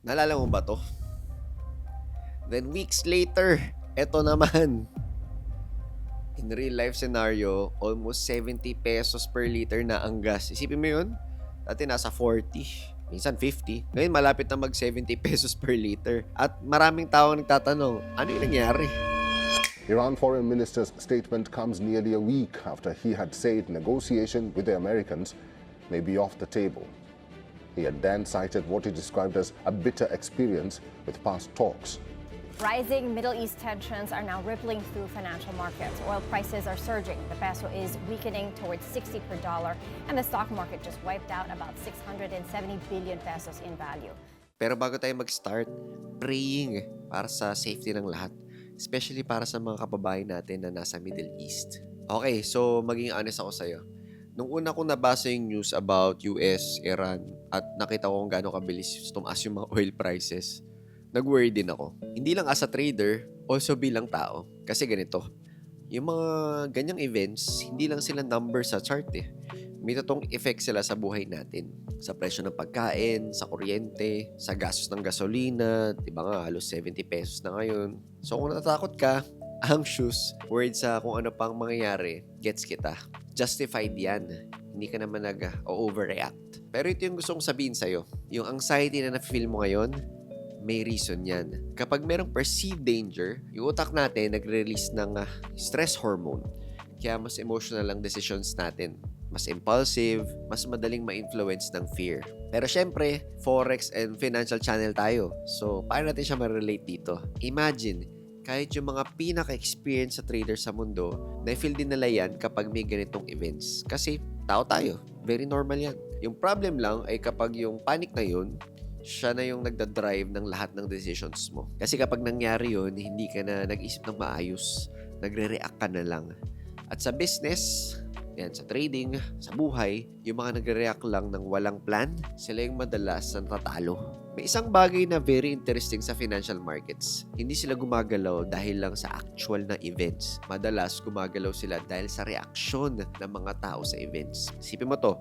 Naalala mo ba to? Then weeks later, eto naman. In real life scenario, almost 70 pesos per liter na ang gas. Isipin mo yun? Dati nasa 40, minsan 50. Ngayon malapit na mag 70 pesos per liter. At maraming tao nagtatanong, ano yung nangyari? Iran Foreign Minister's statement comes nearly a week after he had said negotiation with the Americans may be off the table. He had then cited what he described as a bitter experience with past talks. Rising Middle East tensions are now rippling through financial markets. Oil prices are surging. The peso is weakening towards 60 per dollar, and the stock market just wiped out about 670 billion pesos in value. Pero bago tayo mag-start, praying para sa safety ng lahat. Especially para sa mga kababayan natin na nasa Middle East. Okay, so maging honest ako sa'yo. Nung una kong nabasa yung news about US, Iran, at nakita ko kung gaano kabilis tumaas yung mga oil prices, nag-worry din ako. Hindi lang as a trader, also bilang tao. Kasi ganito, yung mga ganyang events, hindi lang sila number sa chart eh. May totoong effect sila sa buhay natin. Sa presyo ng pagkain, sa kuryente, sa gastos ng gasolina, diba nga halos 70 pesos na ngayon. So kung natatakot ka, anxious, worried sa kung ano pang mangyayari, gets kita. Justified yan. Hindi ka naman nag-overreact. Pero ito yung gusto kong sabihin sa'yo. Yung anxiety na na-feel mo ngayon, may reason yan. Kapag merong perceived danger, yung utak natin nagre-release ng stress hormone. Kaya mas emotional ang decisions natin. Mas impulsive, mas madaling ma-influence ng fear. Pero syempre, forex and financial channel tayo. So, paano natin siya ma-relate dito? Imagine, kahit yung mga pinaka-experience sa trader sa mundo, na-feel din nila yan kapag may ganitong events. Kasi tao tayo. Very normal yan. Yung problem lang ay kapag yung panic na yun, siya na yung nagda-drive ng lahat ng decisions mo. Kasi kapag nangyari yun, hindi ka na nag-isip ng maayos. Nagre-react ka na lang. At sa business, yan, sa trading, sa buhay, yung mga nagre-react lang ng walang plan, sila yung madalas na natatalo. May isang bagay na very interesting sa financial markets. Hindi sila gumagalaw dahil lang sa actual na events. Madalas gumagalaw sila dahil sa reaksyon ng mga tao sa events. Isipin mo to,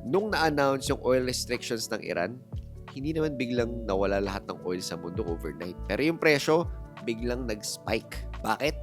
nung na-announce yung oil restrictions ng Iran, hindi naman biglang nawala lahat ng oil sa mundo overnight. Pero yung presyo, biglang nag-spike. Bakit?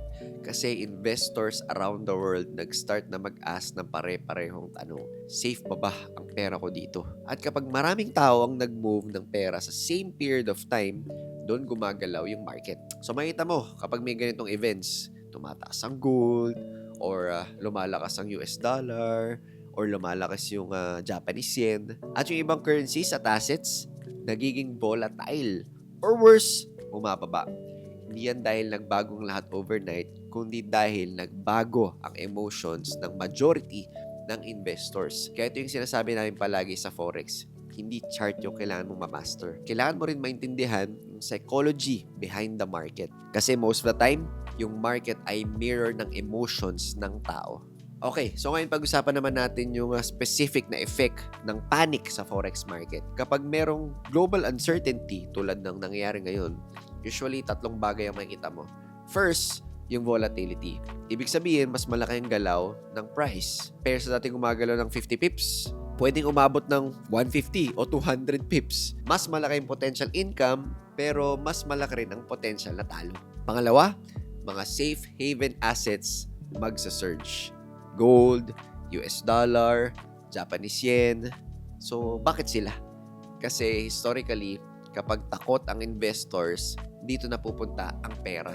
Kasi investors around the world nag-start na mag-ask ng pare-parehong tanong, safe pa ba ang pera ko dito? At kapag maraming tao ang nag-move ng pera sa same period of time, doon gumagalaw yung market. So makita mo, kapag may ganitong events, tumataas ang gold, or lumalakas ang US dollar, or lumalakas yung Japanese yen, at yung ibang currencies at assets, nagiging volatile. Or worse, bumababa. Hindi yan dahil nagbagong lahat overnight, kundi dahil nagbago ang emotions ng majority ng investors. Kaya ito yung sinasabi namin palagi sa Forex. Hindi chart yung kailangan mong ma-master. Kailangan mo rin maintindihan yung psychology behind the market. Kasi most of the time, yung market ay mirror ng emotions ng tao. Okay, so ngayon pag-usapan naman natin yung specific na effect ng panic sa forex market. Kapag merong global uncertainty tulad ng nangyayari ngayon, usually tatlong bagay ang makikita mo. First, yung volatility. Ibig sabihin, mas malaki ang galaw ng price. Pero sa dati gumagalaw ng 50 pips, pwedeng umabot ng 150 o 200 pips. Mas malaki yung potential income, pero mas malaki rin ang potential na talo. Pangalawa, mga safe haven assets magsa-surge. Gold, US dollar, Japanese yen. So, bakit sila? Kasi historically, kapag takot ang investors, dito napupunta ang pera.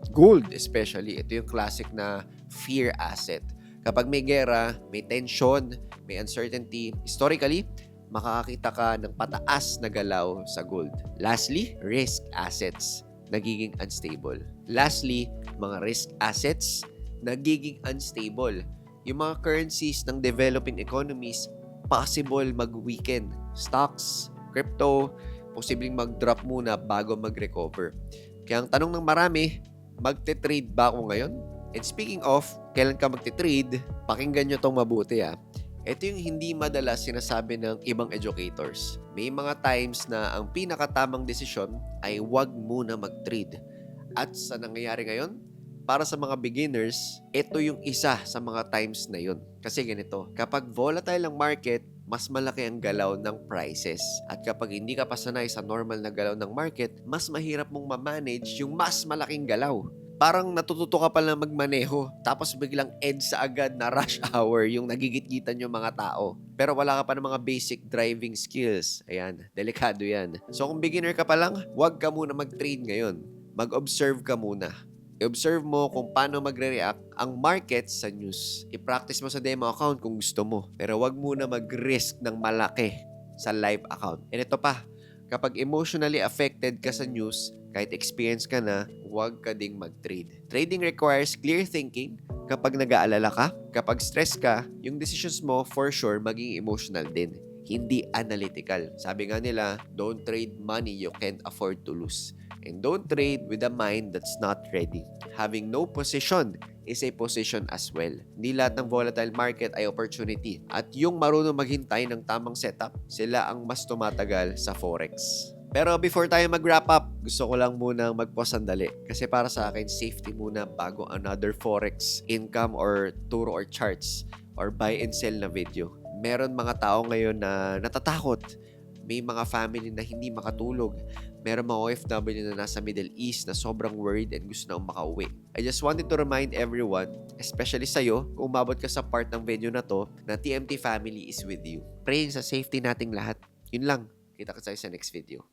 Gold especially, ito yung classic na fear asset. Kapag may gera, may tension, may uncertainty, historically, makakakita ka ng pataas na galaw sa gold. Lastly, risk assets, nagiging unstable. Lastly, mga risk assets, nagiging unstable. Yung mga currencies ng developing economies, possible mag-weaken. Stocks, crypto, posibleng mag-drop muna bago mag-recover. Kaya ang tanong ng marami, magte-trade ba ako ngayon? And speaking of, kailan ka magte-trade, pakinggan nyo tong mabuti ha. Ito yung hindi madalas sinasabi ng ibang educators. May mga times na ang pinakatamang desisyon ay wag muna mag-trade. At sa nangyayari ngayon, para sa mga beginners, ito yung isa sa mga times na yun. Kasi ganito, kapag volatile ang market, mas malaki ang galaw ng prices. At kapag hindi ka pa sanay sa normal na galaw ng market, mas mahirap mong ma-manage yung mas malaking galaw. Parang natututo ka pa lang magmaneho, tapos biglang EDSA agad na rush hour yung nagigit-gitan yung mga tao. Pero wala ka pa ng mga basic driving skills. Ayan, delikado yan. So kung beginner ka pa lang, huwag ka muna mag-trade ngayon. Mag-observe ka muna. I-observe mo kung paano magre-react ang market sa news. I-practice mo sa demo account kung gusto mo. Pero wag muna mag-risk ng malaki sa live account. And ito pa, kapag emotionally affected ka sa news, kahit experience ka na, huwag ka ding mag-trade. Trading requires clear thinking. Kapag nag-aalala ka, kapag stress ka, yung decisions mo for sure maging emotional din. Hindi analytical. Sabi nga nila, don't trade money you can't afford to lose. And don't trade with a mind that's not ready. Having no position is a position as well. Hindi lahat ng volatile market ay opportunity. At yung marunong maghintay ng tamang setup, sila ang mas tumatagal sa Forex. Pero before tayo mag-wrap up, gusto ko lang munang mag-pause sandali. Kasi para sa akin, safety muna bago another Forex income or turo or charts or buy and sell na video. Meron mga tao ngayon na natatakot. May mga family na hindi makatulog. Meron mga OFW na nasa Middle East na sobrang worried and gusto na makauwi. I just wanted to remind everyone, especially sa'yo, kung umabot ka sa part ng video na to, na TMT family is with you. Praying sa safety nating lahat. Yun lang. Kita ka sa next video.